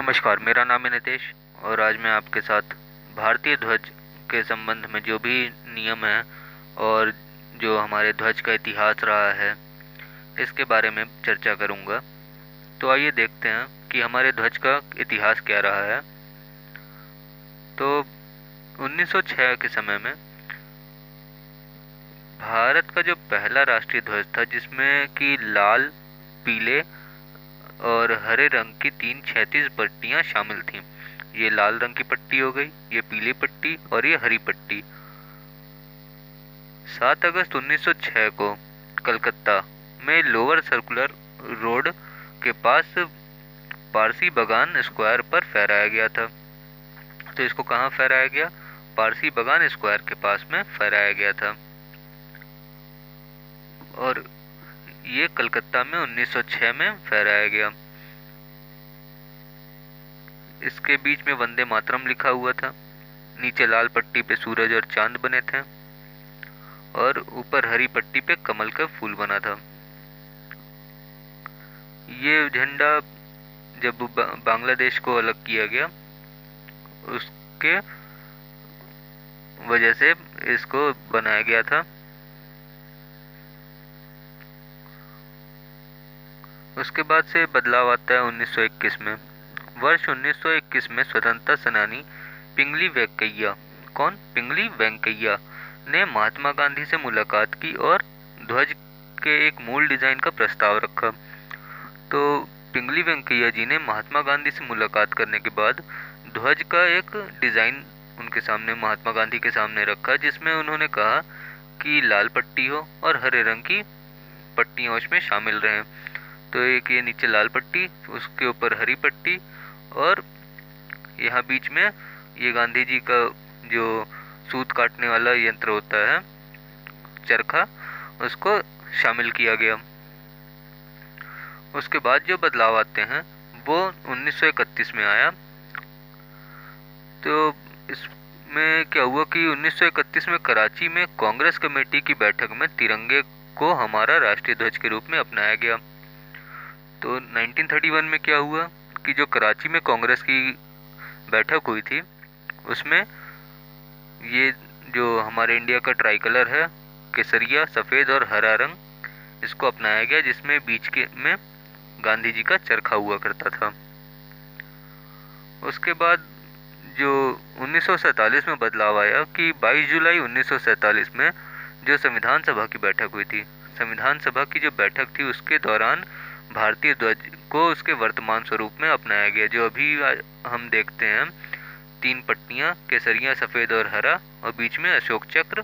नमस्कार, मेरा नाम है नितेश और आज मैं आपके साथ भारतीय ध्वज के संबंध में जो भी नियम हैं और जो हमारे ध्वज का इतिहास रहा है, इसके बारे में चर्चा करूंगा। तो आइए देखते हैं कि हमारे ध्वज का इतिहास क्या रहा है। तो 1906 के समय में भारत का जो पहला राष्ट्रीय ध्वज था, जिसमें कि लाल, पीले और हरे रंग की 3 क्षैतिज पट्टियां शामिल थीं। ये लाल रंग की पट्टी हो गई, ये पीली पट्टी और ये हरी पट्टी। 7 अगस्त 1906 को कलकत्ता में लोअर सर्कुलर रोड के पास पारसी बागान स्क्वायर पर फहराया गया था। तो इसको कहाँ फहराया गया? पारसी बागान स्क्वायर के पास में फहराया गया था और ये कलकत्ता में 1906 में फहराया गया। इसके बीच में वंदे मातरम लिखा हुआ था, नीचे लाल पट्टी पे सूरज और चांद बने थे और ऊपर हरी पट्टी पे कमल का फूल बना था। ये झंडा जब बांग्लादेश को अलग किया गया, उसके वजह से इसको बनाया गया था। उसके बाद से बदलाव आता है 1921 में। वर्ष 1921 में स्वतंत्रता सेनानी पिंगली वेंकैया, कौन? पिंगली वेंकैया ने महात्मा गांधी से मुलाकात की और ध्वज के एक मूल डिजाइन का प्रस्ताव रखा। तो पिंगली वेंकैया जी ने महात्मा गांधी से मुलाकात करने के बाद ध्वज का एक डिजाइन उनके सामने, महात्मा गांधी के सामने रखा, जिसमें उन्होंने कहा कि लाल पट्टी हो और हरे रंग की पट्टियां उसमें शामिल रहें। तो एक ये नीचे लाल पट्टी, उसके ऊपर हरी पट्टी और यहाँ बीच में ये गांधी जी का जो सूत काटने वाला यंत्र होता है, चरखा, उसको शामिल किया गया। उसके बाद जो बदलाव आते हैं वो 1931 में आया। तो इसमें क्या हुआ कि 1931 में कराची में कांग्रेस कमेटी की बैठक में तिरंगे को हमारा राष्ट्रीय ध्वज के रूप में अपनाया गया। तो 1931 में क्या हुआ कि जो कराची में कांग्रेस की बैठक हुई थी, उसमें ये जो हमारे इंडिया का ट्राई कलर है, केसरिया, सफ़ेद और हरा रंग, इसको अपनाया गया, जिसमें बीच के में गांधी जी का चरखा हुआ करता था। उसके बाद जो 1947 में बदलाव आया कि 22 जुलाई 1947 में जो संविधान सभा की बैठक हुई थी, संविधान सभा की जो बैठक थी उसके दौरान भारतीय ध्वज को उसके वर्तमान स्वरूप में अपनाया गया, जो अभी हम देखते हैं। 3 पट्टियां, केसरिया, सफ़ेद और हरा और बीच में अशोक चक्र,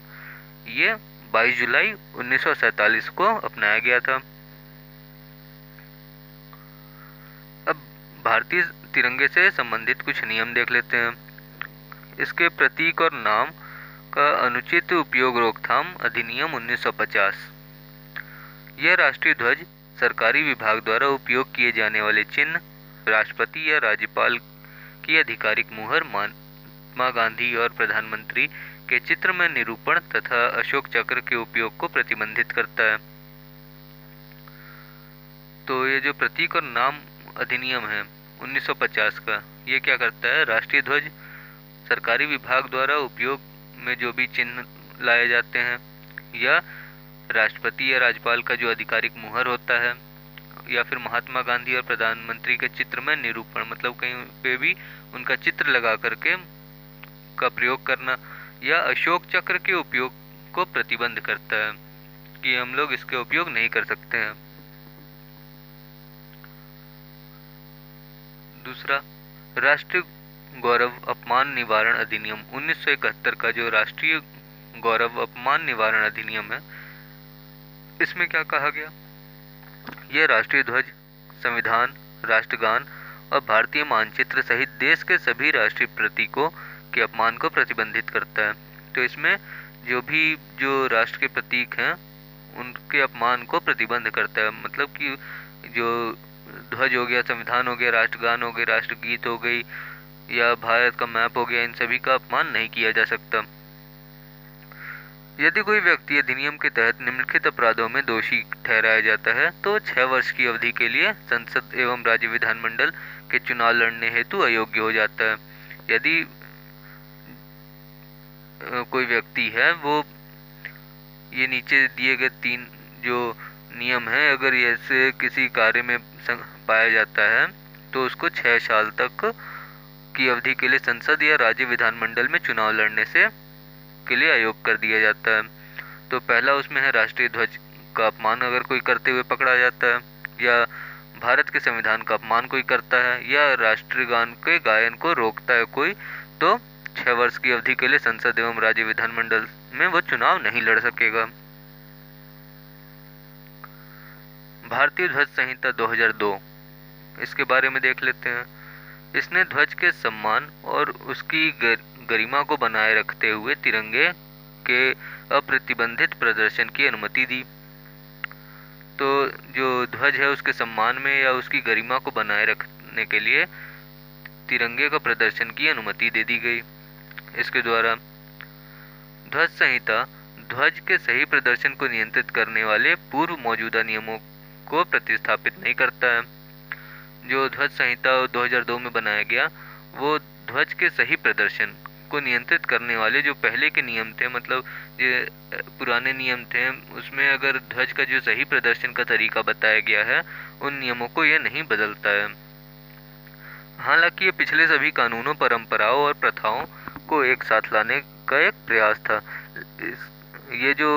ये 22 जुलाई 1947 को अपनाया गया था। अब भारतीय तिरंगे से संबंधित कुछ नियम देख लेते हैं। इसके प्रतीक और नाम का अनुचित उपयोग रोकथाम अधिनियम 1950। यह राष्ट्रीय ध्वज सरकारी विभाग द्वारा उपयोग किए जाने वाले चिन्ह, राष्ट्रपति या राज्यपाल की आधिकारिक मुहर, महात्मा गांधी और प्रधानमंत्री के चित्र में निरूपण तथा अशोक चक्र के उपयोग को प्रतिबंधित करता है। तो ये जो प्रतीक और नाम अधिनियम है 1950 का, ये क्या करता है? राष्ट्रीय ध्वज सरकारी विभाग द्वारा उपयोग में जो भी चिन्ह लाए जाते हैं या राष्ट्रपति या राज्यपाल का जो आधिकारिक मुहर होता है या फिर महात्मा गांधी और प्रधानमंत्री के चित्र में निरूपण, मतलब कहीं पे भी उनका चित्र लगा करके का प्रयोग करना, या अशोक चक्र के उपयोग को प्रतिबंध करता है कि हम लोग इसके उपयोग नहीं कर सकते हैं। दूसरा, राष्ट्रीय गौरव अपमान निवारण अधिनियम 1971 का जो राष्ट्रीय गौरव अपमान निवारण अधिनियम है, इसमें क्या कहा गया? यह राष्ट्रीय ध्वज, संविधान, राष्ट्रगान और भारतीय मानचित्र सहित देश के सभी राष्ट्रीय प्रतीकों के अपमान को प्रतिबंधित करता है। तो इसमें जो राष्ट्र के प्रतीक हैं उनके अपमान को प्रतिबंध करता है। मतलब कि जो ध्वज हो गया, संविधान हो गया, राष्ट्रगान हो गया, राष्ट्रगीत हो गई या भारत का मैप हो गया, इन सभी का अपमान नहीं किया जा सकता। यदि कोई व्यक्ति अधिनियम के तहत निम्नलिखित अपराधों में दोषी ठहराया जाता है तो 6 वर्ष की अवधि के लिए संसद एवं राज्य विधानमंडल के चुनाव लड़ने हेतु अयोग्य हो जाता है। यदि कोई व्यक्ति है वो ये नीचे दिए गए 3 जो नियम है, अगर ऐसे किसी कार्य में पाया जाता है तो उसको 6 साल तक की अवधि के लिए संसद या राज्य विधानमंडल में चुनाव लड़ने से के लिए अयोग्य कर दिया जाता है। तो पहला उसमें है राष्ट्रीय ध्वज का अपमान अगर कोई करते हुए पकड़ा जाता है, या भारत के संविधान का अपमान कोई करता है, या राष्ट्रगान के गायन को रोकता है कोई, तो 6 वर्ष की अवधि के लिए संसद एवं राज्य विधानमंडल में वो चुनाव नहीं लड़ सकेगा। भारतीय ध्वज संहिता 2002, इसके बारे में देख लेते हैं। इसने ध्वज के सम्मान और उसकी गरिमा को बनाए रखते हुए तिरंगे के अप्रतिबंधित प्रदर्शन की अनुमति दी। तो जो ध्वज है उसके सम्मान में या उसकी गरिमा को बनाए रखने के लिए तिरंगे का प्रदर्शन की अनुमति दे दी गई इसके द्वारा। ध्वज संहिता ध्वज के सही प्रदर्शन को नियंत्रित करने वाले पूर्व मौजूदा नियमों को प्रतिस्थापित नहीं करता है। जो ध्वज संहिता 2002 में बनाया गया वो ध्वज के सही प्रदर्शन को नियंत्रित करने वाले जो पहले के नियम थे, मतलब जो पुराने नियम थे, उसमें अगर ध्वज का जो सही प्रदर्शन का तरीका बताया गया है उन नियमों को यह नहीं बदलता है। हालांकि ये पिछले सभी कानूनों, परंपराओं और प्रथाओं को एक साथ लाने का एक प्रयास था। ये जो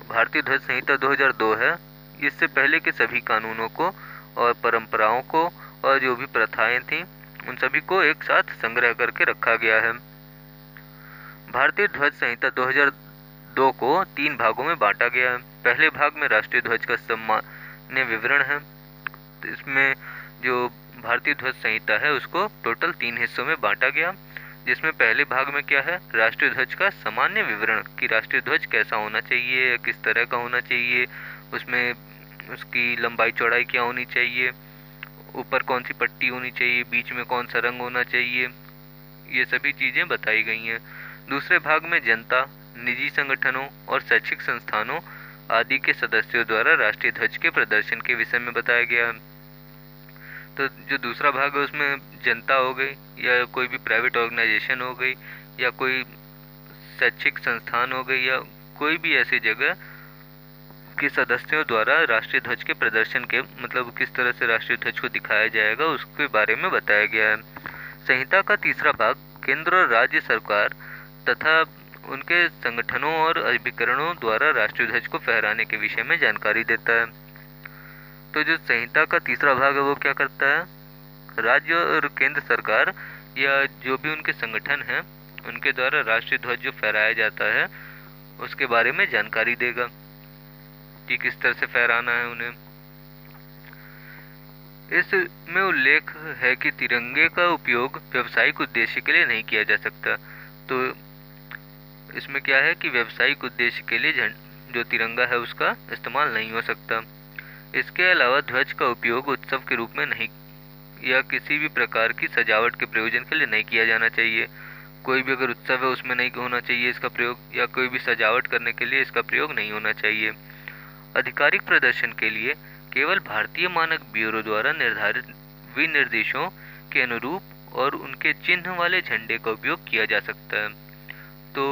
भारतीय ध्वज संहिता 2002 है, इससे पहले के सभी कानूनों को और परंपराओं को और जो भी प्रथाएं थीं उन सभी को एक साथ संग्रह करके रखा गया है। भारतीय ध्वज संहिता 2002 को 3 भागों में बांटा गया है। पहले भाग में राष्ट्रीय ध्वज का सामान्य विवरण है। इसमें जो भारतीय ध्वज संहिता है उसको टोटल 3 हिस्सों में बांटा गया, जिसमें पहले भाग में क्या है, राष्ट्रीय ध्वज का सामान्य विवरण कि राष्ट्रीय ध्वज कैसा होना चाहिए, किस तरह का होना चाहिए, उसमें उसकी लंबाई चौड़ाई क्या होनी चाहिए, ऊपर कौन सी पट्टी होनी चाहिए, बीच में कौन सा रंग होना चाहिए, ये सभी चीज़ें बताई गई हैं। दूसरे भाग में जनता, निजी संगठनों और शैक्षिक संस्थानों आदि के सदस्यों द्वारा राष्ट्रीय ध्वज के प्रदर्शन के विषय में बताया गया है। तो जो दूसरा भाग है उसमें जनता हो गई या कोई भी प्राइवेट ऑर्गेनाइजेशन हो गई या कोई शैक्षिक संस्थान हो गई या कोई भी ऐसी जगह के सदस्यों द्वारा राष्ट्रीय ध्वज के प्रदर्शन के मतलब किस तरह से राष्ट्रीय ध्वज को दिखाया जाएगा उसके बारे में बताया गया है। संहिता का तीसरा भाग केंद्र और राज्य सरकार तथा उनके संगठनों और अभिकरणों द्वारा राष्ट्रीय ध्वज को फहराने के विषय में जानकारी देता है। तो जो संहिता का तीसरा भाग है वो क्या करता है, राज्य और केंद्र सरकार या जो भी उनके संगठन हैं उनके द्वारा राष्ट्रीय ध्वज जो फहराया जाता है उसके बारे में जानकारी देगा कि किस तरह से फहराना है उन्हें। इसमें उल्लेख है कि तिरंगे का उपयोग व्यावसायिक उद्देश्य के लिए नहीं किया जा सकता। तो इसमें क्या है कि व्यावसायिक उद्देश्य के लिए जो तिरंगा है उसका इस्तेमाल नहीं हो सकता। इसके अलावा ध्वज का उपयोग उत्सव के रूप में नहीं या किसी भी प्रकार की सजावट के प्रयोजन के लिए नहीं किया जाना चाहिए। कोई भी अगर उत्सव है उसमें नहीं होना चाहिए इसका प्रयोग, या कोई भी सजावट करने के लिए इसका प्रयोग नहीं होना चाहिए। आधिकारिक प्रदर्शन के लिए केवल भारतीय मानक ब्यूरो द्वारा निर्धारित विनिर्देशों के अनुरूप और उनके चिन्ह वाले झंडे का उपयोग किया जा सकता है। तो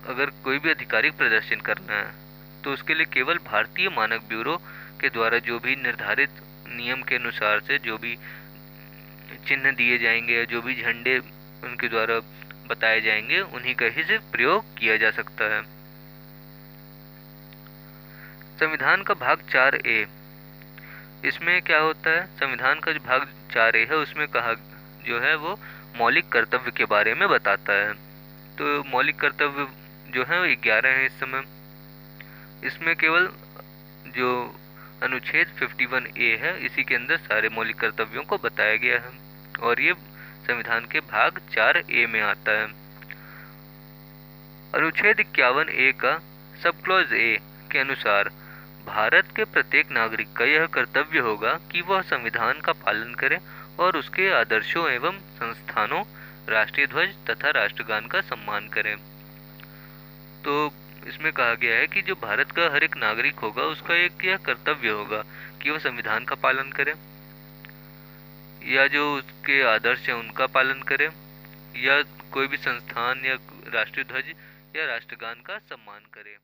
अगर कोई भी आधिकारिक प्रदर्शन करना है तो उसके लिए केवल भारतीय मानक ब्यूरो के द्वारा जो भी निर्धारित नियम के अनुसार से जो भी चिन्ह दिए जाएंगे या जो भी झंडे उनके द्वारा बताए जाएंगे उन्हीं का ही सिर्फ प्रयोग किया जा सकता है। संविधान का भाग 4A, इसमें क्या होता है, संविधान का जो भाग 4A है उसमें कहा जो है वो मौलिक कर्तव्य के बारे में बताता है। तो मौलिक कर्तव्य जो है वो 11 है इस समय। इसमें केवल जो अनुच्छेद 51A है इसी के अंदर सारे मौलिक कर्तव्यों को बताया गया है और ये संविधान के भाग 4A में आता है। अनुच्छेद 51A का सब क्लॉज A के अनुसार भारत के प्रत्येक नागरिक का यह कर्तव्य होगा कि वह संविधान का पालन करे और उसके आदर्शों एवं संस्थानों, राष्ट्रीय ध्वज तथा राष्ट्रगान का सम्मान करे। तो इसमें कहा गया है कि जो भारत का हर एक नागरिक होगा उसका एक यह कर्तव्य होगा कि वह संविधान का पालन करे, या जो उसके आदर्श हैं उनका पालन करे, या कोई भी संस्थान या राष्ट्रीय ध्वज या राष्ट्रगान का सम्मान करे।